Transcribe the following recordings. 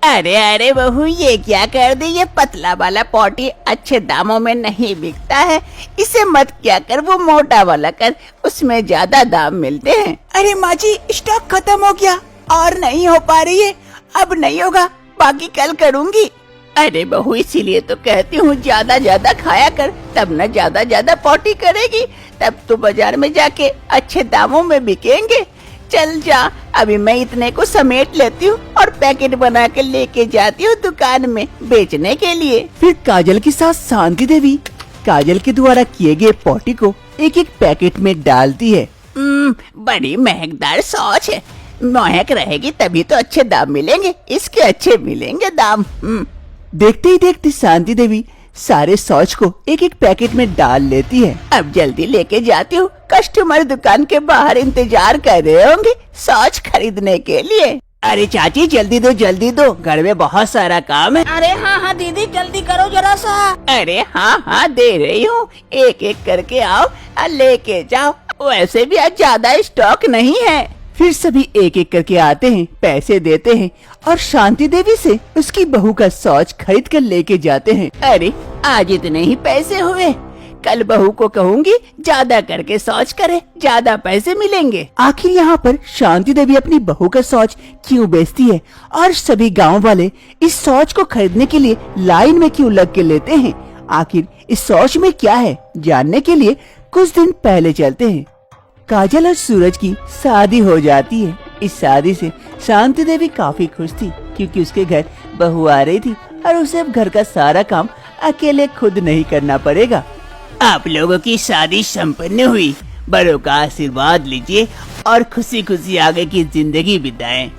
अरे अरे बहू, ये क्या कर दी? ये पतला वाला पॉटी अच्छे दामों में नहीं बिकता है। इसे मत क्या कर, वो मोटा वाला कर, उसमें ज्यादा दाम मिलते हैं। अरे माँ जी, स्टॉक खत्म हो गया और नहीं हो पा रही है। अब नहीं होगा, बाकी कल करूँगी। अरे बहू, इसीलिए तो कहती हूँ ज्यादा ज्यादा खाया कर, तब न ज्यादा ज्यादा पॉटी करेगी, तब तो बाजार में जाके अच्छे दामों में बिकेंगे। चल जा, अभी मैं इतने को समेट लेती हूँ और पैकेट बना के लेके जाती हूँ दुकान में बेचने के लिए। फिर काजल के साथ शांति देवी काजल के द्वारा किए गए पॉटी को एक एक पैकेट में डालती है। बड़ी महकदार सॉस है, महक रहेगी तभी तो अच्छे दाम मिलेंगे, इसके अच्छे मिलेंगे दाम। देखते ही देखते शांति देवी सारे सॉस को एक एक पैकेट में डाल लेती है। अब जल्दी लेके जाती हूँ, कस्टमर दुकान के बाहर इंतजार कर रहे होंगे सॉस खरीदने के लिए। अरे चाची जल्दी दो, घर में बहुत सारा काम है। अरे हाँ दीदी, जल्दी करो जरा सा। अरे हाँ दे रही हूँ, एक एक करके आओ और लेके जाओ। वैसे भी आज ज्यादा स्टॉक नहीं है। फिर सभी एक एक करके आते हैं, पैसे देते हैं और शांति देवी से उसकी बहू का सॉस खरीद कर लेके जाते हैं। अरे आज इतने ही पैसे हुए, कल बहू को कहूँगी ज्यादा करके सॉस करे, ज्यादा पैसे मिलेंगे। आखिर यहाँ पर शांति देवी अपनी बहू का सॉस क्यों बेचती है और सभी गांव वाले इस सॉस को खरीदने के लिए लाइन में क्यों लग के लेते हैं? आखिर इस सॉस में क्या है, जानने के लिए कुछ दिन पहले चलते हैं। काजल और सूरज की शादी हो जाती है। इस शादी से शांति देवी काफी खुश थी, क्योंकि उसके घर बहू आ रही थी और उसे अब घर का सारा काम अकेले खुद नहीं करना पड़ेगा। आप लोगों की शादी संपन्न हुई, बड़ों का आशीर्वाद लीजिए और खुशी खुशी आगे की जिंदगी बिताएं।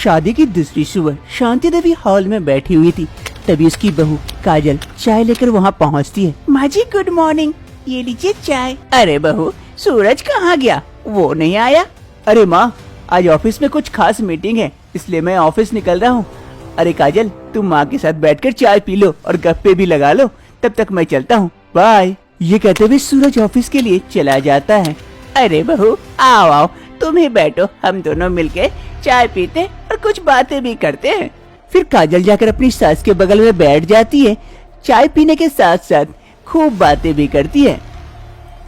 शादी की दूसरी सुबह शांति देवी हॉल में बैठी हुई थी, तभी उसकी बहू काजल चाय लेकर वहाँ पहुँचती है। माँ जी गुड मॉर्निंग, ये लीजिए चाय। अरे बहू, सूरज कहाँ गया? वो नहीं आया? अरे माँ, आज ऑफिस में कुछ खास मीटिंग है, इसलिए मैं ऑफिस निकल रहा हूँ। अरे काजल, तुम माँ के साथ बैठकर चाय पी लो और गप्पे भी लगा लो, तब तक मैं चलता हूँ, बाय। ये कहते हुए सूरज ऑफिस के लिए चला जाता है। अरे बहू, आओ तुम ही बैठो, हम दोनों मिलके चाय पीते और कुछ बातें भी करते हैं। फिर काजल जाकर अपनी सास के बगल में बैठ जाती है। चाय पीने के साथ साथ खूब बातें भी करती है।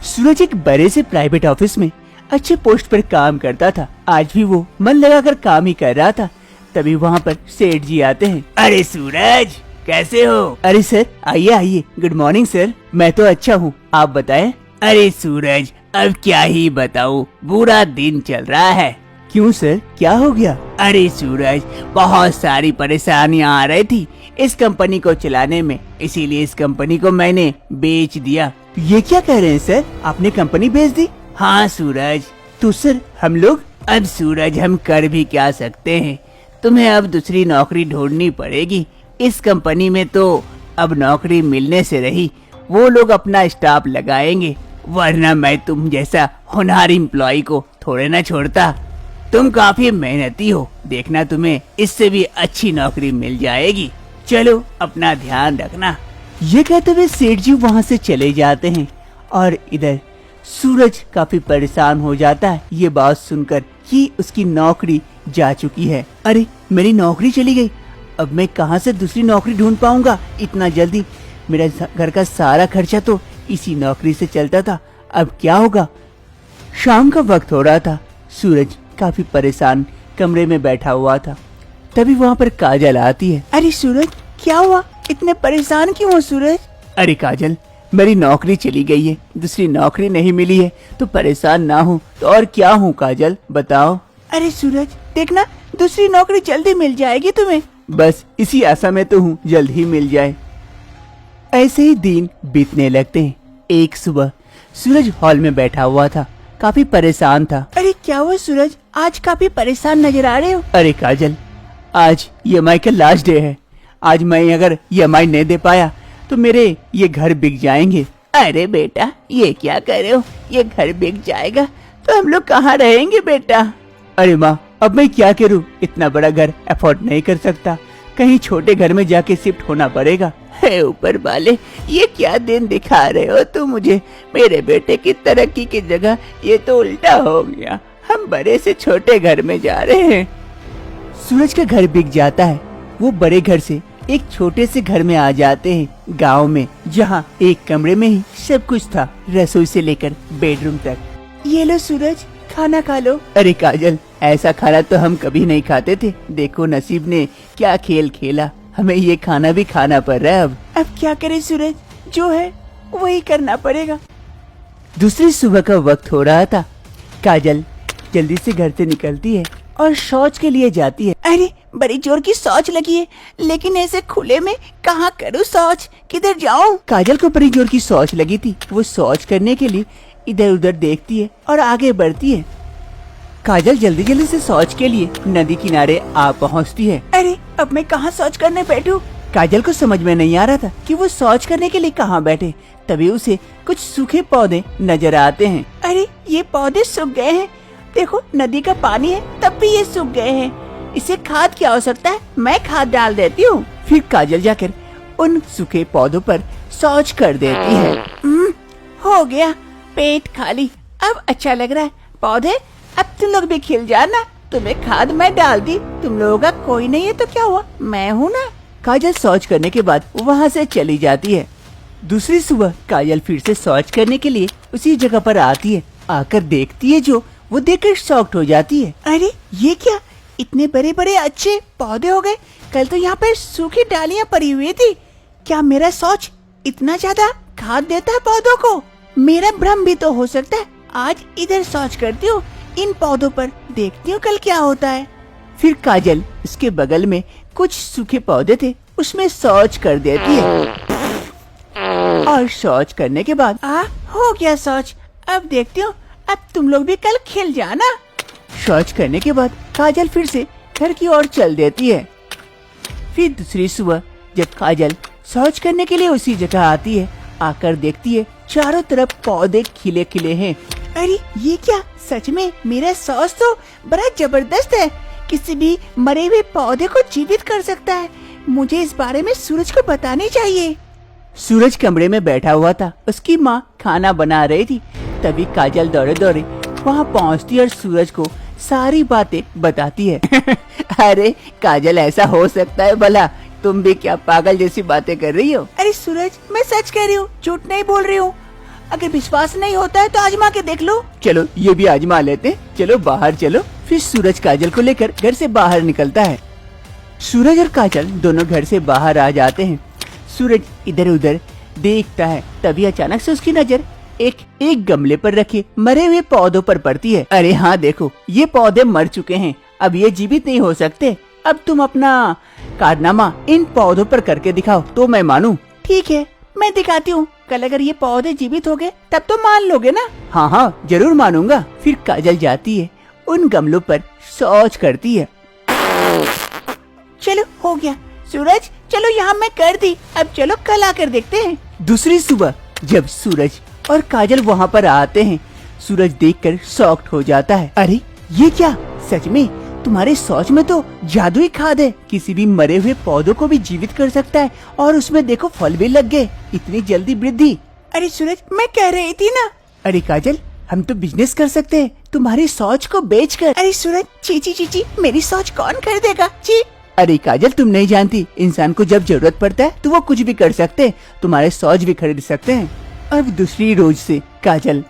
सूरज एक बड़े से प्राइवेट ऑफिस में अच्छे पोस्ट पर काम करता था। आज भी वो मन लगाकर काम ही कर रहा था। तभी वहाँ पर सेठ जी आते हैं। अरे सूरज, कैसे हो? अरे सर, आइए आइए। Good morning sir. मैं तो अच्छा हूँ, आप बताएं। अरे सूरज, अब क्या ही बताऊँ, बुरा दिन चल रहा है। क्यों सर, क्या हो गया? अरे सूरज, बहुत सारी परेशानियाँ आ रही थी इस कंपनी को चलाने में, इसीलिए इस कंपनी को मैंने बेच दिया। ये क्या कह रहे हैं सर, आपने कंपनी बेच दी? हाँ सूरज। तो सर हम लोग? अब सूरज हम कर भी क्या सकते हैं, तुम्हें अब दूसरी नौकरी ढूंढनी पड़ेगी। इस कंपनी में तो अब नौकरी मिलने से रही, वो लोग अपना स्टाफ लगाएंगे, वरना मैं तुम जैसा होनहार एम्प्लॉय को थोड़े ना छोड़ता। तुम काफी मेहनती हो, देखना तुम्हें इससे भी अच्छी नौकरी मिल जाएगी। चलो अपना ध्यान रखना। ये कहते हुए सेठ जी वहाँ से चले जाते हैं और इधर सूरज काफी परेशान हो जाता है ये बात सुनकर कि उसकी नौकरी जा चुकी है। अरे मेरी नौकरी चली गई, अब मैं कहाँ से दूसरी नौकरी ढूंढ पाऊंगा इतना जल्दी? मेरा घर का सारा खर्चा तो इसी नौकरी से चलता था, अब क्या होगा? शाम का वक्त हो रहा था। सूरज काफी परेशान कमरे में बैठा हुआ था। तभी वहाँ पर काजल आती है। अरे सूरज, क्या हुआ, इतने परेशान क्यों हो सूरज? अरे काजल, मेरी नौकरी चली गई है, दूसरी नौकरी नहीं मिली है, तो परेशान ना हो तो और क्या हूँ काजल, बताओ। अरे सूरज, देखना दूसरी नौकरी जल्दी मिल जाएगी तुम्हें। बस इसी आशा में तो हूँ जल्द ही मिल जाए। ऐसे ही दिन बीतने लगते हैं। एक सुबह सूरज हॉल में बैठा हुआ था, काफी परेशान था। अरे क्या हुआ सूरज, आज काफी परेशान नजर आ रहे हो? अरे काजल, आज EMI का लास्ट डे है। आज मैं अगर EMI नहीं दे पाया तो मेरे ये घर बिक जाएंगे। अरे बेटा, ये क्या कर रहे हो, ये घर बिक जाएगा तो हम लोग कहाँ रहेंगे बेटा? अरे माँ, अब मैं क्या करूँ, इतना बड़ा घर अफोर्ड नहीं कर सकता, कहीं छोटे घर में जाके शिफ्ट होना पड़ेगा। हे ऊपर वाले, ये क्या दिन दिखा रहे हो तुम मुझे? मेरे बेटे की तरक्की की जगह ये तो उल्टा हो गया। हम बड़े से छोटे घर में जा रहे हैं। सूरज का घर बिक जाता है। वो बड़े घर से एक छोटे से घर में आ जाते हैं गांव में, जहाँ एक कमरे में ही सब कुछ था, रसोई से लेकर बेडरूम तक। ये लो सूरज, खाना खा लो। अरे काजल, ऐसा खाना तो हम कभी नहीं खाते थे। देखो नसीब ने क्या खेल खेला, हमें ये खाना भी खाना पड़ रहा है। अब क्या करें सूरज, जो है वही करना पड़ेगा। दूसरी सुबह का वक्त हो रहा था। काजल जल्दी से घर से निकलती है और शौच के लिए जाती है। अरे बड़ी जोर की शौच लगी है, लेकिन ऐसे खुले में कहाँ करूँ शौच, किधर जाऊँ? काजल को बड़ी जोर की शौच लगी थी। वो शौच करने के लिए इधर उधर देखती है और आगे बढ़ती है। काजल जल्दी जल्दी से शौच के लिए नदी किनारे आ पहुंचती है। अरे अब मैं कहाँ शौच करने बैठूं? काजल को समझ में नहीं आ रहा था कि वो शौच करने के लिए कहाँ बैठे। तभी उसे कुछ सूखे पौधे नजर आते हैं। अरे ये पौधे सूख गए हैं, देखो नदी का पानी है तब भी ये सूख गए हैं। इसे खाद क्या हो सकता है, मैं खाद डाल देती हूँ। फिर काजल जाकर उन सूखे पौधों पर शौच कर देती है। हो गया, पेट खाली, अब अच्छा लग रहा है। पौधे अब तुम लोग भी खिल जाना, तुम्हें खाद मैं डाल दी, तुम लोगों का कोई नहीं है तो क्या हुआ, मैं हूँ ना। काजल शौच करने के बाद वहाँ से चली जाती है। दूसरी सुबह काजल फिर से शौच करने के लिए उसी जगह पर आती है। आकर देखती है जो वो देखकर शॉक्ड हो जाती है। अरे ये क्या, इतने बड़े बड़े अच्छे पौधे हो गए, कल तो यहाँ पर सूखी डालियाँ पड़ी हुई थी। क्या मेरा शौच इतना ज्यादा खाद देता है पौधों को? मेरा भ्रम भी तो हो सकता है। आज इधर शौच करती हूँ, इन पौधों पर देखती हूँ कल क्या होता है। फिर काजल उसके बगल में कुछ सूखे पौधे थे, उसमें शौच कर देती है। और शौच करने के बाद हो गया शौच, अब देखती हूँ, अब तुम लोग भी कल खिल जाना। शौच करने के बाद काजल फिर से घर की ओर चल देती है। फिर दूसरी सुबह जब काजल शौच करने के लिए उसी जगह आती है, आकर देखती है चारों तरफ पौधे खिले खिले हैं। अरे ये क्या, सच में मेरा शौच तो बड़ा जबरदस्त है, किसी भी मरे हुए पौधे को जीवित कर सकता है। मुझे इस बारे में सूरज को बतानी चाहिए। सूरज कमरे में बैठा हुआ था, उसकी माँ खाना बना रही थी। तभी काजल दौड़े दौड़े वहाँ पहुँचती और सूरज को सारी बातें बताती है। अरे काजल, ऐसा हो सकता है भला? तुम भी क्या पागल जैसी बातें कर रही हो? अरे सूरज, मैं सच कह रही हूँ, झूठ नहीं बोल रही हूँ। अगर विश्वास नहीं होता है तो आजमा के देख लो। चलो ये भी आजमा लेते हैं, चलो बाहर चलो। फिर सूरज काजल को लेकर घर से बाहर निकलता है। सूरज और काजल दोनों घर से बाहर आ जाते हैं। सूरज इधर उधर देखता है, तभी अचानक से उसकी नजर एक गमले पर रखे मरे हुए पौधों पर पड़ती है। अरे हाँ देखो, ये पौधे मर चुके हैं, अब ये जीवित नहीं हो सकते। अब तुम अपना कारनामा इन पौधों पर करके दिखाओ तो मैं मानूं। ठीक है, मैं दिखाती हूँ। कल अगर ये पौधे जीवित हो गए तब तो मान लोगे ना? हाँ हाँ जरूर मानूंगा। फिर काजल जाती है, उन गमलों पर शौच करती है। चलो हो गया सूरज, चलो यहाँ मैं कर दी, अब चलो कल आकर देखते हैं। दूसरी सुबह जब सूरज और काजल वहाँ पर आते हैं, सूरज देखकर शॉक्ड हो जाता है। अरे ये क्या, सच में तुम्हारे शौच में तो जादुई खाद है, किसी भी मरे हुए पौधों को भी जीवित कर सकता है, और उसमें देखो फल भी लग गए, इतनी जल्दी वृद्धि। अरे सूरज, मैं कह रही थी ना। अरे काजल, हम तो बिजनेस कर सकते हैं तुम्हारी शौच को बेचकर। अरे सूरज, चीची चीची, मेरी शौच कौन खरीदेगा? ची। अरे काजल, तुम नहीं जानती, इंसान को जब जरूरत पड़ता है तो वो कुछ भी कर सकते हैं, तुम्हारे शौच भी खरीद सकते हैं। अब दूसरी रोज से काजल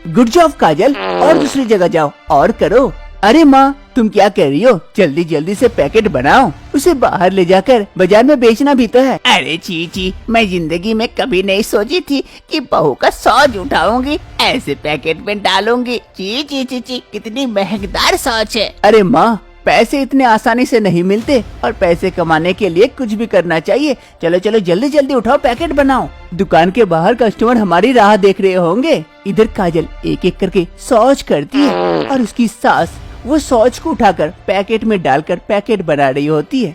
गुड जॉब काजल, और दूसरी जगह जाओ और करो। अरे माँ, तुम क्या कह रही हो? जल्दी जल्दी से पैकेट बनाओ, उसे बाहर ले जाकर बाजार में बेचना भी तो है। अरे चीची, मैं जिंदगी में कभी नहीं सोची थी कि बहू का शौच उठाऊंगी, ऐसे पैकेट में डालूंगी। ची ची ची ची, कितनी महकदार शौच है। अरे माँ, पैसे इतने आसानी से नहीं मिलते, और पैसे कमाने के लिए कुछ भी करना चाहिए। चलो चलो जल्दी जल्दी उठाओ, पैकेट बनाओ। दुकान के बाहर कस्टमर हमारी राह देख रहे होंगे। इधर काजल एक एक करके शौच करती है, और उसकी सास वो शौच को उठाकर पैकेट में डालकर पैकेट बना रही होती है।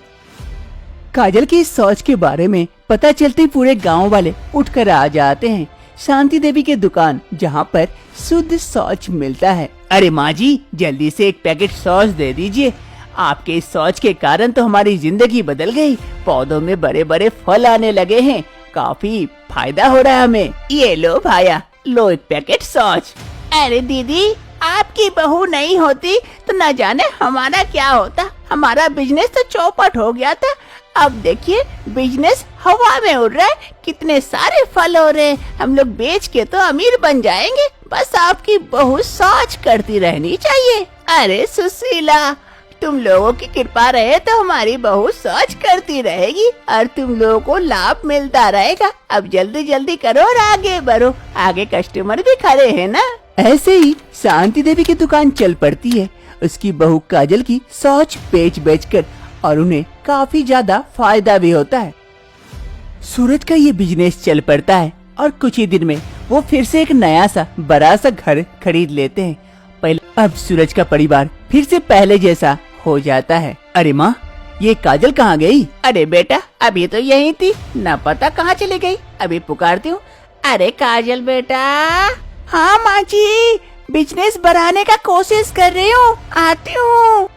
काजल की इस शौच के बारे में पता चलते पूरे गांव वाले उठकर आ जाते हैं शांति देवी के दुकान, जहां पर शुद्ध शौच मिलता है। अरे माँ जी, जल्दी से एक पैकेट शौच दे दीजिए, आपके इस शौच के कारण तो हमारी जिंदगी बदल गई, पौधों में बड़े बड़े फल आने लगे हैं, काफी फायदा हो रहा है हमें। ये लो भाया, लो एक पैकेट सॉस। अरे दीदी, आपकी बहू नहीं होती तो न जाने हमारा क्या होता। हमारा बिजनेस तो चौपट हो गया था। अब देखिए बिजनेस हवा में उड़ रहा है, कितने सारे फल हो रहे हैं। हम लोग बेच के तो अमीर बन जाएंगे। बस आपकी बहू सौच करती रहनी चाहिए। अरे सुशीला, तुम लोगों की कृपा रहे तो हमारी बहू सौच करती रहेगी और तुम लोगों को लाभ मिलता रहेगा। अब जल्दी जल्दी करो और आगे बढ़ो, आगे कस्टमर भी खड़े हैं ना। ऐसे ही शांति देवी की दुकान चल पड़ती है उसकी बहू काजल की सौच बेच कर, और उन्हें काफी ज्यादा फायदा भी होता है। सूरज का ये बिजनेस चल पड़ता है और कुछ ही दिन में वो फिर से एक नया सा बड़ा सा घर खरीद लेते हैं। पहले अब सूरज का परिवार फिर से पहले जैसा हो जाता है। अरे माँ, ये काजल कहाँ गई? अरे बेटा, अभी तो यही थी, न पता कहाँ चली गई। अभी पुकारती हूँ। अरे काजल बेटा। हाँ माँ जी, बिजनेस बढ़ाने का कोशिश कर रही हूँ, आती हूँ।